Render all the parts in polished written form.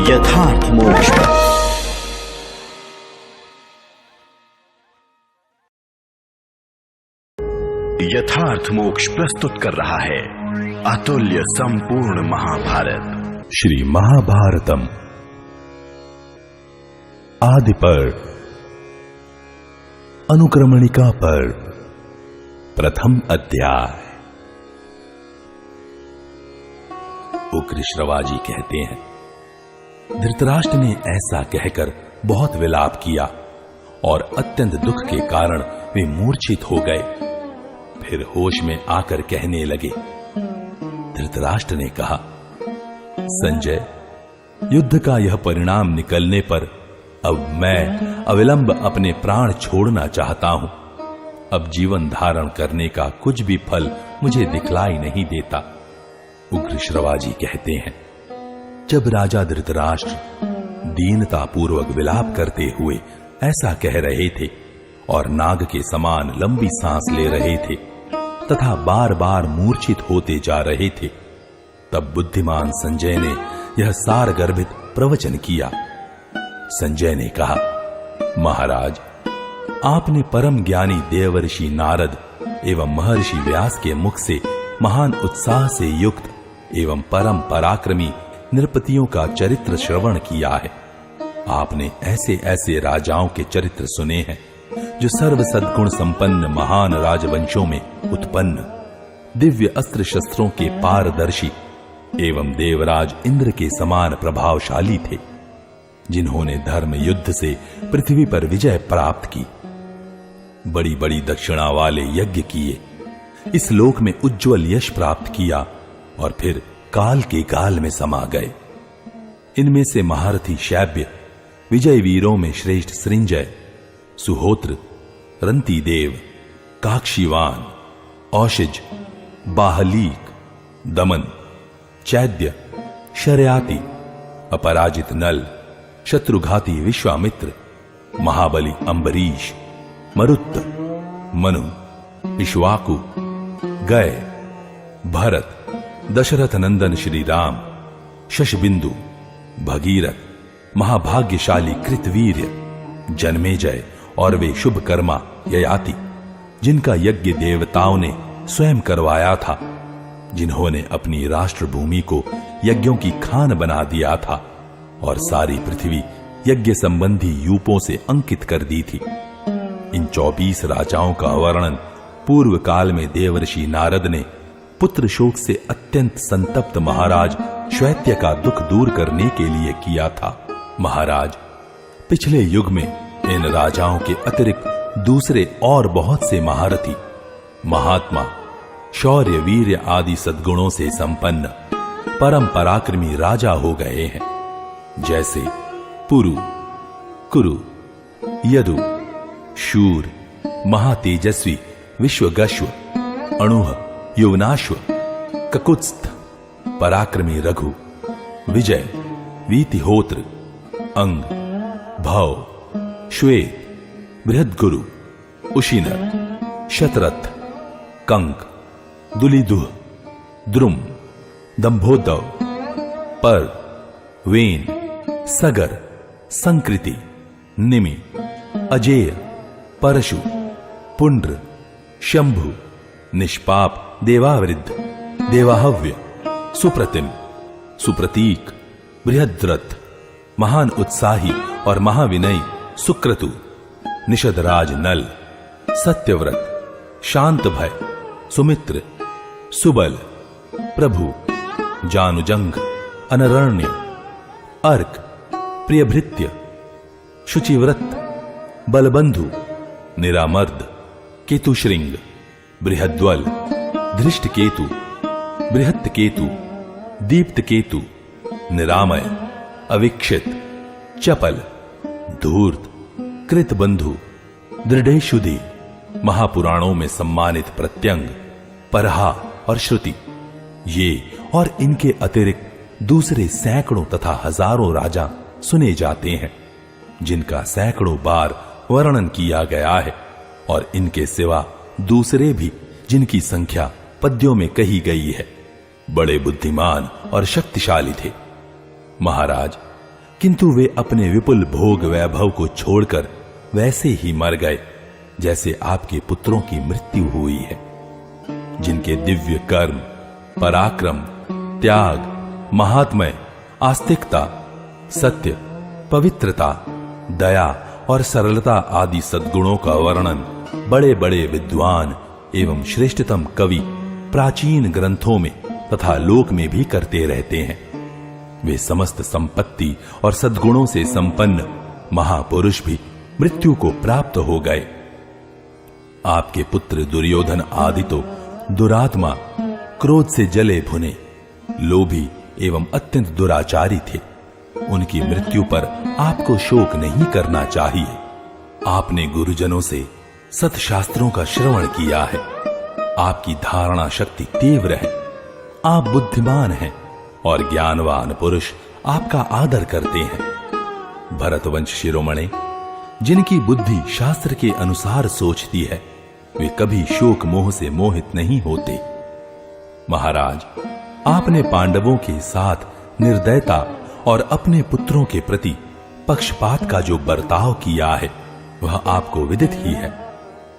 यथार्थ मोक्ष। यथार्थ मोक्ष प्रस्तुत कर रहा है अतुल्य संपूर्ण महाभारत। श्री महाभारतम आदि पर्व अनुक्रमणिका पर्व प्रथम अध्याय। उग्रश्रवाजी कहते हैं, धृतराष्ट्र ने ऐसा कहकर बहुत विलाप किया और अत्यंत दुख के कारण वे मूर्छित हो गए। फिर होश में आकर कहने लगे। धृतराष्ट्र ने कहा, संजय, युद्ध का यह परिणाम निकलने पर अब मैं अविलंब अपने प्राण छोड़ना चाहता हूं। अब जीवन धारण करने का कुछ भी फल मुझे दिखलाई नहीं देता। उग्रश्रवाजी कहते हैं, जब राजा धृतराष्ट्र दीनतापूर्वक विलाप करते हुए ऐसा कह रहे थे और नाग के समान लंबी सांस ले रहे थे तथा बार बार मूर्छित होते जा रहे थे, तब बुद्धिमान संजय ने यह सारगर्भित प्रवचन किया। संजय ने कहा, महाराज, आपने परम ज्ञानी देवर्षि नारद एवं महर्षि व्यास के मुख से महान उत्साह से युक्त एवं परम पराक्रमी नृपतियों का चरित्र श्रवण किया है। आपने ऐसे ऐसे राजाओं के चरित्र सुने हैं जो सर्व सद्गुण संपन्न महान राजवंशों में उत्पन्न, दिव्य अस्त्र शस्त्रों के पारदर्शी एवं देवराज इंद्र के समान प्रभावशाली थे, जिन्होंने धर्म युद्ध से पृथ्वी पर विजय प्राप्त की, बड़ी बड़ी दक्षिणा वाले यज्ञ किए, इस लोक में उज्जवल यश प्राप्त किया और फिर काल के काल में समा गए। इनमें से महारथी शैब्य, विजय वीरों में श्रेष्ठ सृंजय, सुहोत्र, रंतिदेव, काक्षीवान, औशिज, बाहलीक, दमन, चैद्य, शर्याति, अपराजित नल, शत्रुघाती विश्वामित्र, महाबली अंबरीश, मरुत्त, मनु, इक्ष्वाकु, गय, भरत, दशरथ नंदन श्री राम, शशबिंदु, भगीरथ, महाभाग्यशाली कृतवीर्य, जन्मेजय और वे शुभ कर्मा ययाति, जिनका यज्ञ देवताओं ने स्वयं करवाया था, जिन्होंने अपनी राष्ट्रभूमि को यज्ञों की खान बना दिया था और सारी पृथ्वी यज्ञ संबंधी यूपों से अंकित कर दी थी। इन 24 राजाओं का वर्णन पूर्व काल में देवर्षि नारद ने पुत्र शोक से अत्यंत संतप्त महाराज श्वेत्य का दुख दूर करने के लिए किया था। महाराज, पिछले युग में इन राजाओं के अतिरिक्त दूसरे और बहुत से महारथी, महात्मा, शौर्य, वीर्य आदि सद्गुणों से संपन्न परम पराक्रमी राजा हो गए हैं, जैसे पुरु, कुरु, यदु, शूर, महातेजस्वी विश्वगश्व, अणुह, युवनाश्व, ककुत्स्थ, पराक्रमी रघु, विजय, वीतिहोत्र, अंग, भव, श्वेत, बृहद्गुरु, उशिनर, शतरथ, कंक, दुलिदुह, द्रुम, दंभोदव, पर, वेन, सगर, संकृति, निमि, अजेय, परशु, पुंड्र, शंभु, निष्पाप, देवावृद्ध, देवाहव्य, सुप्रतिम, सुप्रतीक, बृहद्रथ, महान उत्साही और महाविनयी सुक्रतु, निषदराज नल, सत्यव्रत, शांत भय, सुमित्र, सुबल, प्रभु, जानुजंग, अनरण्य, अर्क, प्रियभृत्य, शुचिव्रत, बलबंधु, निरामर्द, केतुश्रृंग, बृहद्वल, धृष्टकेतु, बृहत्केतु, दीप्त केतु, निरामय, अविक्षित, चपल, धूर्त, कृतबंधु, दृढ़ेशुधि, महापुराणों में सम्मानित प्रत्यंग, परहा और श्रुति, ये और इनके अतिरिक्त दूसरे सैकड़ों तथा हजारों राजा सुने जाते हैं, जिनका सैकड़ों बार वर्णन किया गया है, और इनके सिवा दूसरे भी जिनकी संख्या पद्यों में कही गई है, बड़े बुद्धिमान और शक्तिशाली थे महाराज। किंतु वे अपने विपुल भोग वैभव को छोड़कर वैसे ही मर गए जैसे आपके पुत्रों की मृत्यु हुई है, जिनके दिव्य कर्म, पराक्रम, त्याग, महात्म्य, आस्तिकता, सत्य, पवित्रता, दया और सरलता आदि सद्गुणों का वर्णन बड़े बड़े विद्वान एवं श्रेष्ठतम कवि प्राचीन ग्रंथों में तथा लोक में भी करते रहते हैं। वे समस्त संपत्ति और सद्गुणों से संपन्न महापुरुष भी मृत्यु को प्राप्त हो गए। आपके पुत्र दुर्योधन आदि तो दुरात्मा, क्रोध से जले भुने, लोभी एवं अत्यंत दुराचारी थे। उनकी मृत्यु पर आपको शोक नहीं करना चाहिए। आपने गुरुजनों से सत्शास्त्रों का श्रवण किया है। आपकी धारणा शक्ति तीव्र है। आप बुद्धिमान हैं और ज्ञानवान पुरुष आपका आदर करते हैं। भरतवंश शिरोमणि, जिनकी बुद्धि शास्त्र के अनुसार सोचती है, वे कभी शोक मोह से मोहित नहीं होते। महाराज, आपने पांडवों के साथ निर्दयता और अपने पुत्रों के प्रति पक्षपात का जो बर्ताव किया है वह आपको विदित ही है।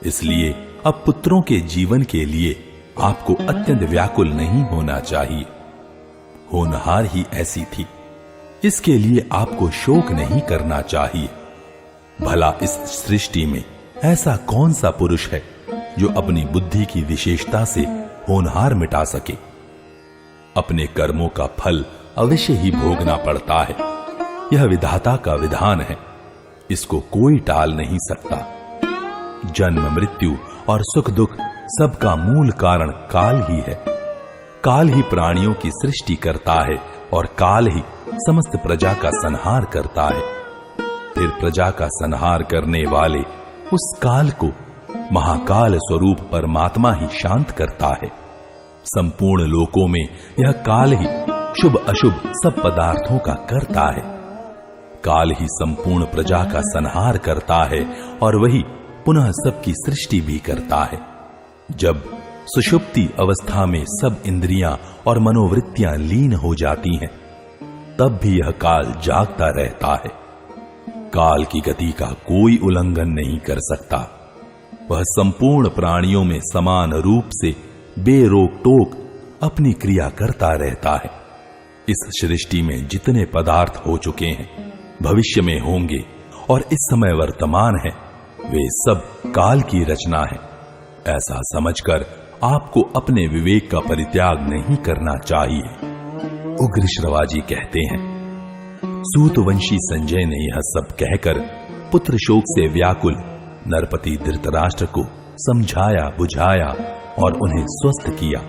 इसलिए अब पुत्रों के जीवन के लिए आपको अत्यंत व्याकुल नहीं होना चाहिए। होनहार ही ऐसी थी, इसके लिए आपको शोक नहीं करना चाहिए। भला इस सृष्टि में ऐसा कौन सा पुरुष है जो अपनी बुद्धि की विशेषता से होनहार मिटा सके। अपने कर्मों का फल अवश्य ही भोगना पड़ता है। यह विधाता का विधान है, इसको कोई टाल नहीं सकता। जन्म, मृत्यु और सुख दुख सबका मूल कारण काल ही है। काल ही प्राणियों की सृष्टि करता है और काल ही समस्त प्रजा का संहार करता है। फिर प्रजा का संहार करने वाले उस काल को महाकाल स्वरूप परमात्मा ही शांत करता है। संपूर्ण लोकों में यह काल ही शुभ अशुभ सब पदार्थों का करता है। काल ही संपूर्ण प्रजा का संहार करता है और वही पुनः सबकी सृष्टि भी करता है। जब सुषुप्ति अवस्था में सब इंद्रियां और मनोवृत्तियां लीन हो जाती हैं, तब भी यह काल जागता रहता है। काल की गति का कोई उल्लंघन नहीं कर सकता। वह संपूर्ण प्राणियों में समान रूप से बेरोक टोक अपनी क्रिया करता रहता है। इस सृष्टि में जितने पदार्थ हो चुके हैं, भविष्य में होंगे और इस समय वर्तमान है, वे सब काल की रचना है। ऐसा समझकर आपको अपने विवेक का परित्याग नहीं करना चाहिए। उग्र श्रवाजी कहते हैं, सूतवंशी संजय ने यह सब कहकर पुत्र शोक से व्याकुल नरपति धृतराष्ट्र को समझाया, बुझाया और उन्हें स्वस्थ किया।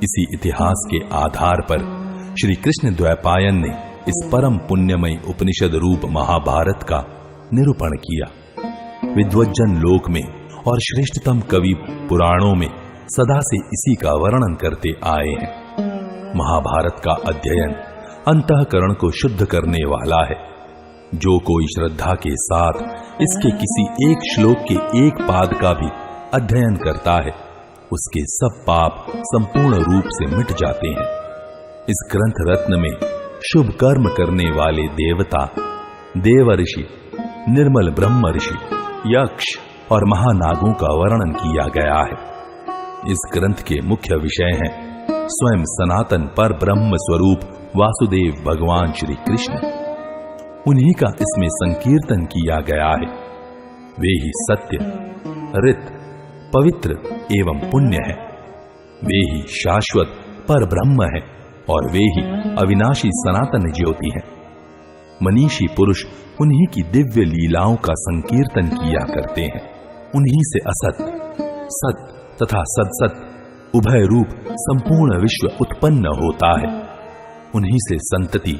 इसी इतिहास के आधार पर श्री कृष्ण द्वैपायन ने इस परम पुण्यमय उपनिषद रूप महाभारत का निरूपण किया। विद्वज्जन लोक में और श्रेष्ठतम कवि पुराणों में सदा से इसी का वर्णन करते आए हैं। महाभारत का अध्ययन अंतःकरण को शुद्ध करने वाला है। जो कोई श्रद्धा के साथ इसके किसी एक श्लोक के एक पाद का भी अध्ययन करता है, उसके सब पाप संपूर्ण रूप से मिट जाते हैं। इस ग्रंथ रत्न में शुभ कर्म करने वाले देवता, देवर्षि, निर्मल ब्रह्म ऋषि, यक्ष और महानागों का वर्णन किया गया है। इस ग्रंथ के मुख्य विषय हैं स्वयं सनातन पर ब्रह्म स्वरूप वासुदेव भगवान श्री कृष्ण। उन्हीं का इसमें संकीर्तन किया गया है। वे ही सत्य, ऋत, पवित्र एवं पुण्य है। वे ही शाश्वत पर ब्रह्म है और वे ही अविनाशी सनातन ज्योति है। मनीषी पुरुष उन्हीं की दिव्य लीलाओं का संकीर्तन किया करते हैं। उन्हीं से असत, सत तथा सदसत उभय रूप संपूर्ण विश्व उत्पन्न होता है। उन्हीं से संतति,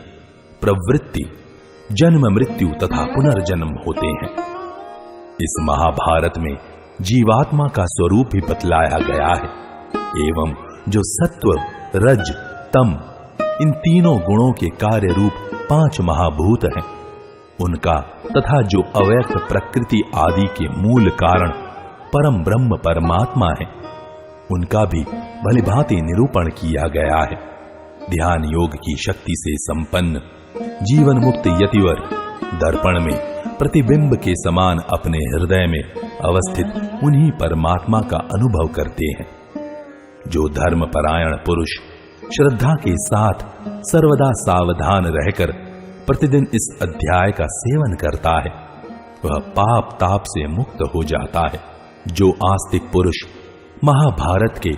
प्रवृत्ति, जन्म मृत्यु तथा पुनर्जन्म होते हैं। इस महाभारत में जीवात्मा का स्वरूप भी बतलाया गया है एवं जो सत्व, रज, तम इन तीनों गुणों के कार्य रूप 5 महाभूत हैं, उनका तथा जो अव्यक्त प्रकृति आदि के मूल कारण परम ब्रह्म परमात्मा है, उनका भी भलीभांति निरूपण किया गया है। ध्यान योग की शक्ति से संपन्न जीवन मुक्त यतिवर दर्पण में प्रतिबिंब के समान अपने हृदय में अवस्थित उन्हीं परमात्मा का अनुभव करते हैं। जो धर्मपरायण पुरुष श्रद्धा के साथ सर्वदा सावधान रहकर प्रतिदिन इस अध्याय का सेवन करता है, वह पाप ताप से मुक्त हो जाता है। जो आस्तिक पुरुष महाभारत के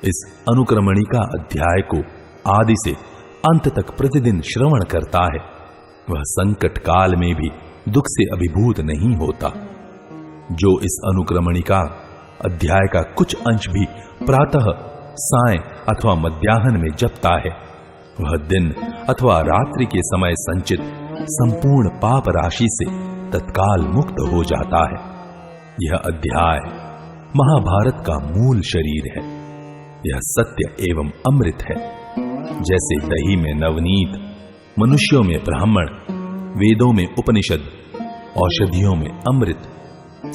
इस अनुक्रमणिका अध्याय को आदि से अंत तक प्रतिदिन श्रवण करता है, वह संकट काल में भी दुख से अभिभूत नहीं होता। जो इस अनुक्रमणिका अध्याय का कुछ अंश भी प्रातः, साय अथवा मध्याह्न में जपता है, वह दिन अथवा रात्रि के समय संचित संपूर्ण पाप राशि से तत्काल मुक्त हो जाता है। यह अध्याय महाभारत का मूल शरीर है। यह सत्य एवं अमृत है। जैसे दही में नवनीत, मनुष्यों में ब्राह्मण, वेदों में उपनिषद, औषधियों में अमृत,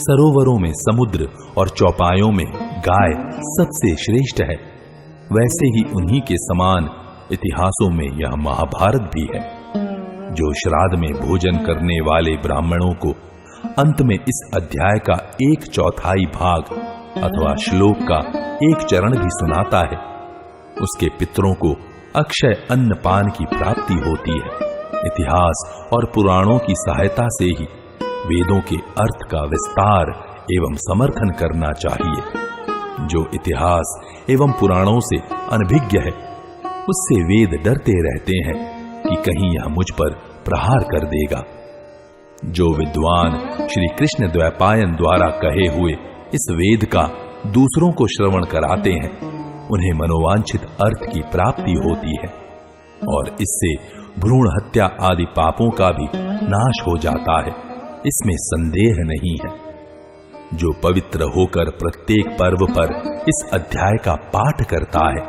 सरोवरों में समुद्र और चौपायों में गाय सबसे श्रेष्ठ है, वैसे ही उन्हीं के समान इतिहासों में यह महाभारत भी है। जो श्राद्ध में भोजन करने वाले ब्राह्मणों को अंत में इस अध्याय का 1/4 भाग अथवा श्लोक का 1 चरण भी सुनाता है, उसके पितरों को अक्षय अन्नपान की प्राप्ति होती है। इतिहास और पुराणों की सहायता से ही वेदों के अर्थ का विस्तार एवं समर्थन करना चाहिए। जो इतिहास एवं पुराणों से अनभिज्ञ है, उससे वेद डरते रहते हैं कि कहीं यह मुझ पर प्रहार कर देगा। जो विद्वान श्री कृष्ण द्वैपायन द्वारा कहे हुए इस वेद का दूसरों को श्रवण कराते हैं, उन्हें मनोवांछित अर्थ की प्राप्ति होती है और इससे भ्रूण हत्या आदि पापों का भी नाश हो जाता है, इसमें संदेह नहीं है। जो पवित्र होकर प्रत्येक पर्व पर इस अध्याय का पाठ करता है,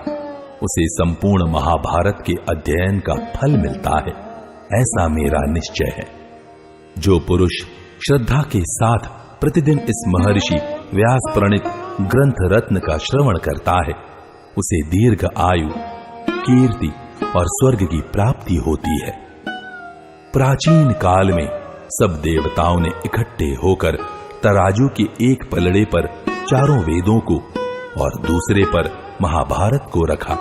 उसे संपूर्ण महाभारत के अध्ययन का फल मिलता है, ऐसा मेरा निश्चय है। जो पुरुष श्रद्धा के साथ प्रतिदिन इस महर्षि व्यास प्रणीत ग्रंथ रत्न का श्रवण करता है, उसे दीर्घ आयु, कीर्ति और स्वर्ग की प्राप्ति होती है। प्राचीन काल में सब देवताओं ने इकट्ठे होकर तराजू के एक पलड़े पर चारों वेदों को और दूसरे पर महाभारत को रखा,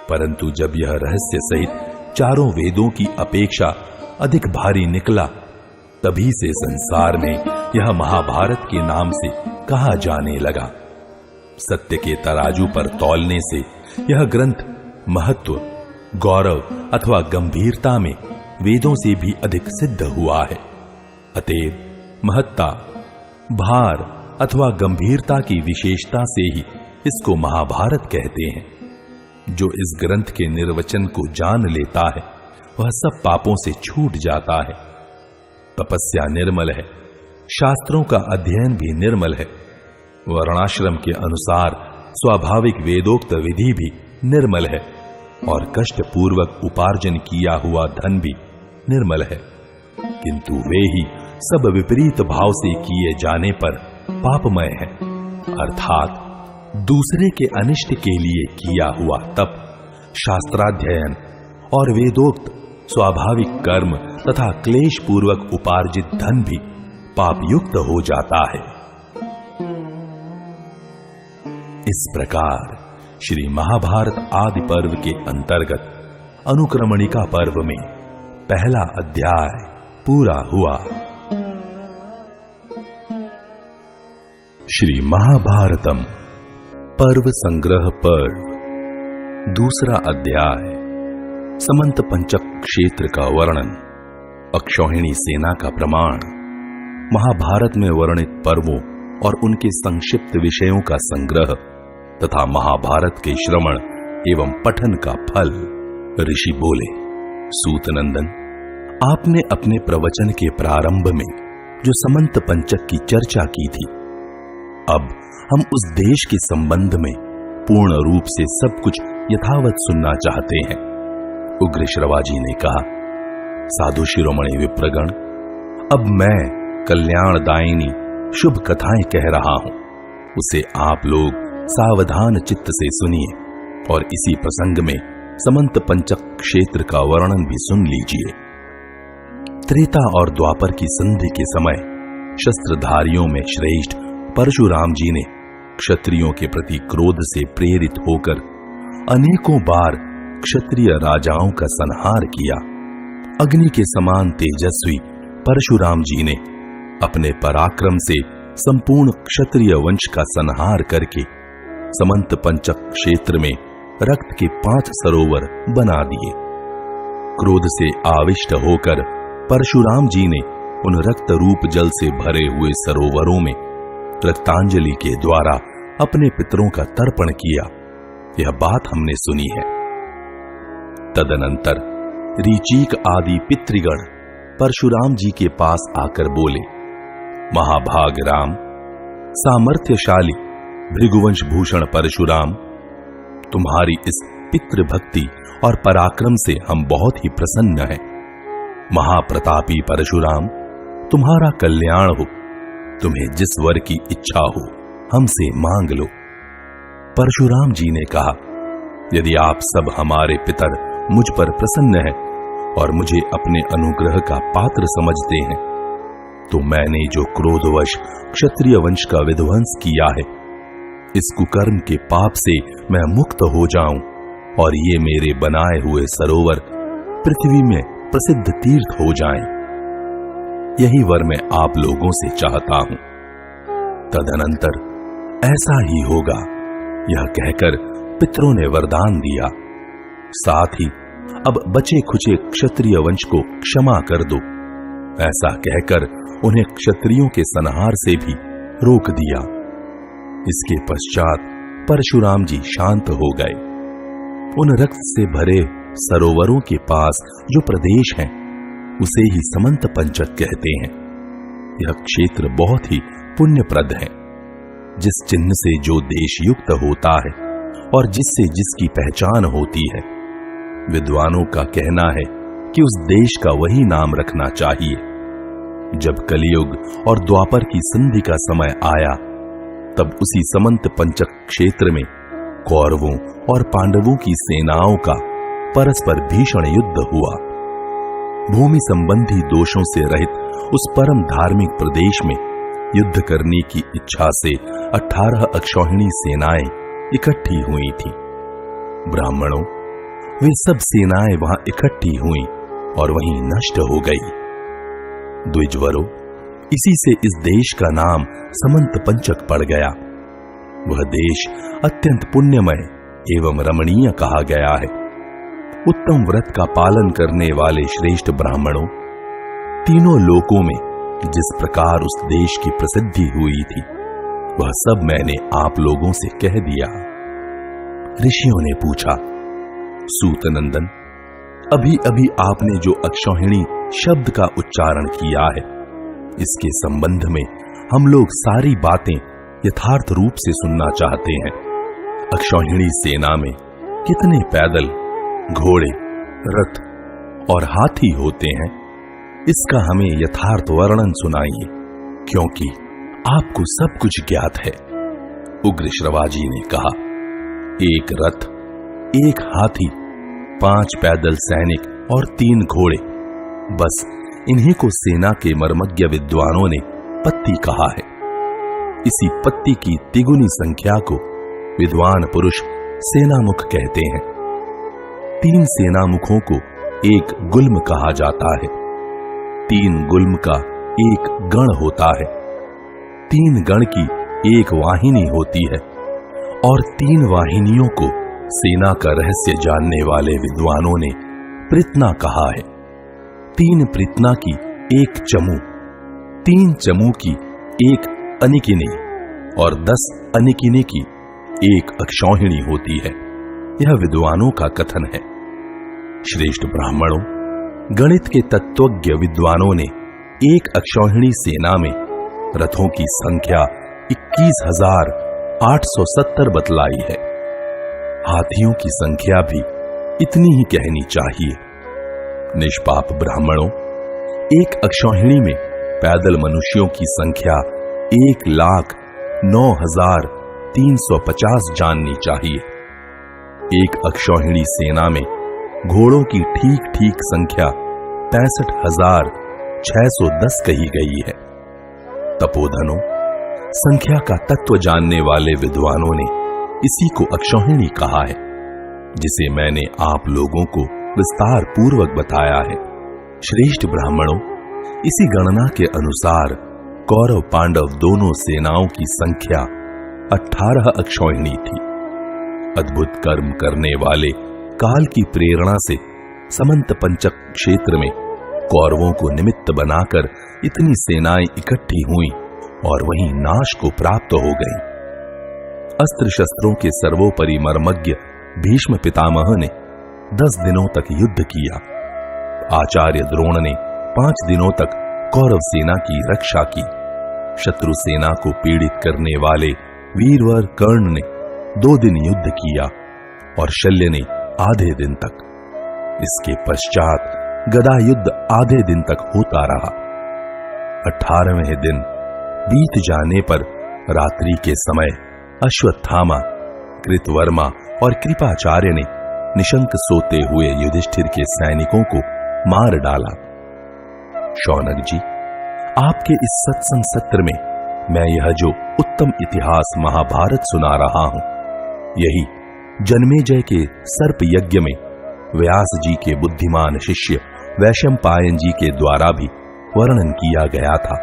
परंतु जब यह रहस्य सहित चारों वेदों की अपेक्षा अधिक भारी निकला, तभी से संसार में यह महाभारत के नाम से कहा जाने लगा। सत्य के तराजू पर तौलने से यह ग्रंथ महत्व, गौरव अथवा गंभीरता में वेदों से भी अधिक सिद्ध हुआ है। अतएव महत्ता, भार अथवा गंभीरता की विशेषता से ही इसको महाभारत कहते हैं। जो इस ग्रंथ के निर्वचन को जान लेता है, वह सब पापों से छूट जाता है। तपस्या निर्मल है, शास्त्रों का अध्ययन भी निर्मल है, वर्णाश्रम के अनुसार स्वाभाविक वेदोक्त विधि भी निर्मल है और कष्ट पूर्वक उपार्जन किया हुआ धन भी निर्मल है, किंतु वे ही सब विपरीत भाव से किए जाने पर पापमय है, अर्थात दूसरे के अनिष्ट के लिए किया हुआ तप, शास्त्राध्ययन और वेदोक्त स्वाभाविक कर्म तथा क्लेश पूर्वक उपार्जित धन भी पापयुक्त हो जाता है। इस प्रकार श्री महाभारत आदि पर्व के अंतर्गत अनुक्रमणिका पर्व में पहला अध्याय पूरा हुआ। श्री महाभारतम पर्व संग्रह पर्व दूसरा अध्याय समंत पंचक क्षेत्र का वर्णन, अक्षौहिणी सेना का प्रमाण, महाभारत में वर्णित पर्वों और उनके संक्षिप्त विषयों का संग्रह तथा महाभारत के श्रवण एवं पठन का फल ऋषि बोले, सूत नंदन, आपने अपने प्रवचन के प्रारंभ में जो समंत पंचक की चर्चा की थी, अब हम उस देश के संबंध में पूर्ण रूप से सब कुछ यथावत सुनना चाहते हैं। उग्र श्रवाजी ने कहा, साधु शिरोमणि विप्रगण, अब मैं कल्याणदायिनी शुभ कथाएं कह रहा हूं, उसे आप लोग सावधान चित्त से सुनिए और इसी प्रसंग में समंत पंचक क्षेत्र का वर्णन भी सुन लीजिए। त्रेता और द्वापर की संधि के समय शस्त्रधारियों में श्रेष्ठ परशुराम जी ने क्षत्रियों के प्रति क्रोध से प्रेरित होकर अनेकों बार क्षत्रिय राजाओं का संहार किया। अग्नि के समान तेजस्वी परशुराम जी ने अपने पराक्रम से संपूर्ण क्षत्रिय वंश का संहार करके समंत पंचक क्षेत्र में रक्त के 5 सरोवर बना दिए। क्रोध से आविष्ट होकर परशुराम जी ने उन रक्त रूप जल से भरे हुए सरोवरों में रक्तांजलि के द्वारा अपने पितरों का तर्पण किया। यह बात हमने सुनी है। तदनंतर ऋचीक आदि पितृगण परशुराम जी के पास आकर बोले, महाभाग राम, सामर्थ्यशाली भृगुवंश भूषण परशुराम, तुम्हारी इस पितृभक्ति और पराक्रम से हम बहुत ही प्रसन्न हैं। महाप्रतापी परशुराम, तुम्हारा कल्याण हो। तुम्हें जिस वर की इच्छा हो हमसे मांग लो। परशुराम जी ने कहा, यदि आप सब हमारे पितर मुझ पर प्रसन्न हैं और मुझे अपने अनुग्रह का पात्र समझते हैं, तो मैंने जो क्रोधवश क्षत्रिय वंश का विध्वंस किया है, इस कुकर्म के पाप से मैं मुक्त हो जाऊं और ये मेरे बनाए हुए सरोवर पृथ्वी में प्रसिद्ध तीर्थ हो जाएं। यही वर मैं आप लोगों से चाहता हूं। तदनंतर ऐसा ही होगा, यह कहकर पितरों ने वरदान दिया। साथ ही अब बचे खुचे क्षत्रिय वंश को क्षमा कर दो, ऐसा कहकर उन्हें क्षत्रियों के संहार से भी रोक दिया। इसके पश्चात परशुराम जी शांत हो गए। उन रक्त से भरे सरोवरों के पास जो प्रदेश है उसे ही समंत पंचक कहते हैं। यह क्षेत्र बहुत ही पुण्यप्रद है। जिस चिन्ह से जो देश युक्त होता है और जिससे जिसकी पहचान होती है, विद्वानों का कहना है कि उस देश का वही नाम रखना चाहिए। जब कलियुग और द्वापर की संधि का समय आया, तब उसी समंत पंचक क्षेत्र में कौरवों और पांडवों की सेनाओं का परस्पर भीषण युद्ध हुआ। भूमि संबंधी दोषों से रहित उस परम धार्मिक प्रदेश में युद्ध करने की इच्छा से 18 अक्षौहिणी सेनाएं इकट्ठी हुई थीं। ब्राह्मणों, वे सब सेनाएं वहां इकट्ठी हुईं और वहीं नष्ट हो गई। द्विजवरों, इसी से इस देश का नाम समंत पंचक पड़ गया। वह देश अत्यंत पुण्यमय एवं रमणीय कहा गया है। उत्तम व्रत का पालन करने वाले श्रेष्ठ ब्राह्मणों, तीनों लोकों में जिस प्रकार उस देश की प्रसिद्धि हुई थी, वह सब मैंने आप लोगों से कह दिया। ऋषियों ने पूछा, सूत नंदन, अभी अभी आपने जो अक्षौहिणी शब्द का उच्चारण किया है, इसके संबंध में हम लोग सारी बातें यथार्थ रूप से सुनना चाहते हैं। अक्षौहिणी सेना में कितने पैदल, घोड़े, रथ और हाथी होते हैं, इसका हमें यथार्थ वर्णन सुनाइए, क्योंकि आपको सब कुछ ज्ञात है। उग्र श्रवाजी ने कहा, एक रथ, एक हाथी, 5 पैदल सैनिक और 3 घोड़े, बस इन्हीं को सेना के मर्मज्ञ विद्वानों ने पत्ती कहा है। इसी पत्ती की तिगुनी संख्या को विद्वान पुरुष सेनामुख कहते हैं। 3 सेनामुखों को एक गुल्म कहा जाता है। 3 गुल्म का एक गण होता है। 3 गण की एक वाहिनी होती है और 3 वाहिनियों को सेना का रहस्य जानने वाले विद्वानों ने प्रीतना कहा है। 3 प्रीतना की एक चमू, 3 चमू की एक अनिकिनी और 10 अनिकिनी की एक अक्षौहिणी होती है। यह विद्वानों का कथन है। श्रेष्ठ ब्राह्मणों, गणित के तत्वज्ञ विद्वानों ने एक अक्षौहिणी सेना में रथों की संख्या 21,870 बतलाई है। हाथियों की संख्या भी इतनी ही कहनी चाहिए। निष्पाप ब्राह्मणों, एक अक्षौहिणी में पैदल मनुष्यों की संख्या 1,09,350 जाननी चाहिए। एक अक्षौहिणी सेना में घोड़ों की ठीक ठीक संख्या 65,610 कही गई है। तपोधनों, संख्या का तत्व जानने वाले विद्वानों ने इसी को अक्षौहिणी कहा है, जिसे मैंने आप लोगों को विस्तार पूर्वक बताया है। श्रेष्ठ ब्राह्मणों, इसी गणना के अनुसार कौरव पांडव दोनों सेनाओं की संख्या 18 अक्षौहिणी थी। अद्भुत कर्म करने वाले काल की प्रेरणा से समंत पंचक क्षेत्र में कौरवों को निमित्त बनाकर इतनी सेनाएं इकट्ठी हुईं और वहीं नाश को प्राप्त हो गईं। अस्त्र शस्त्रों के सर्वोपरि मर्मज्ञ भीष्म पितामह ने 10 दिनों तक युद्ध किया। आचार्य द्रोण ने 5 दिनों तक कौरव सेना की रक्षा की। शत्रु सेना को पीड़ित करने वाले वीरवर कर्ण ने 2 दिन युद्ध किया और शल्य ने आधे दिन तक। इसके पश्चात गदा युद्ध आधे दिन तक होता रहा। 18वें दिन बीत जाने पर रात्रि के समय अश्वत्थामा, कृतवर्मा और कृपाचार्य ने निशंक सोते हुए युधिष्ठिर के सैनिकों को मार डाला। शौनक जी, आपके इस सत्संग सत्र में मैं यह जो उत्तम इतिहास महाभारत सुना रहा हूं, यही जन्मेजय के सर्प यज्ञ में व्यास जी के बुद्धिमान शिष्य वैशंपायन जी के द्वारा भी वर्णन किया गया था।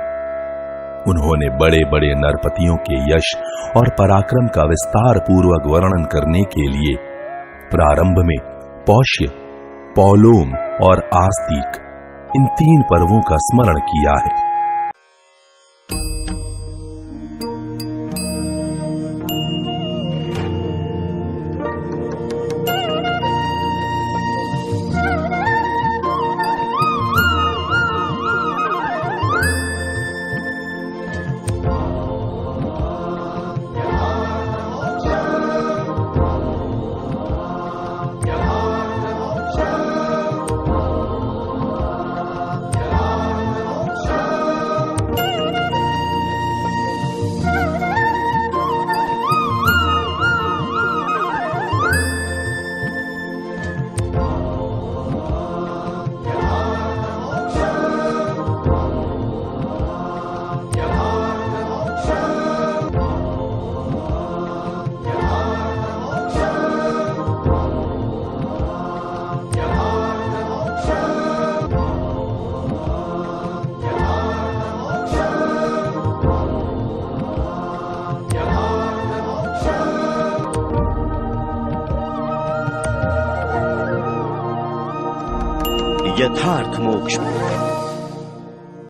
उन्होंने बड़े बड़े नरपतियों के यश और पराक्रम का विस्तार पूर्वक वर्णन करने के लिए प्रारंभ में पौष्य, पौलोम और आस्तिक इन 3 पर्वों का स्मरण किया है। यथार्थ मोक्ष।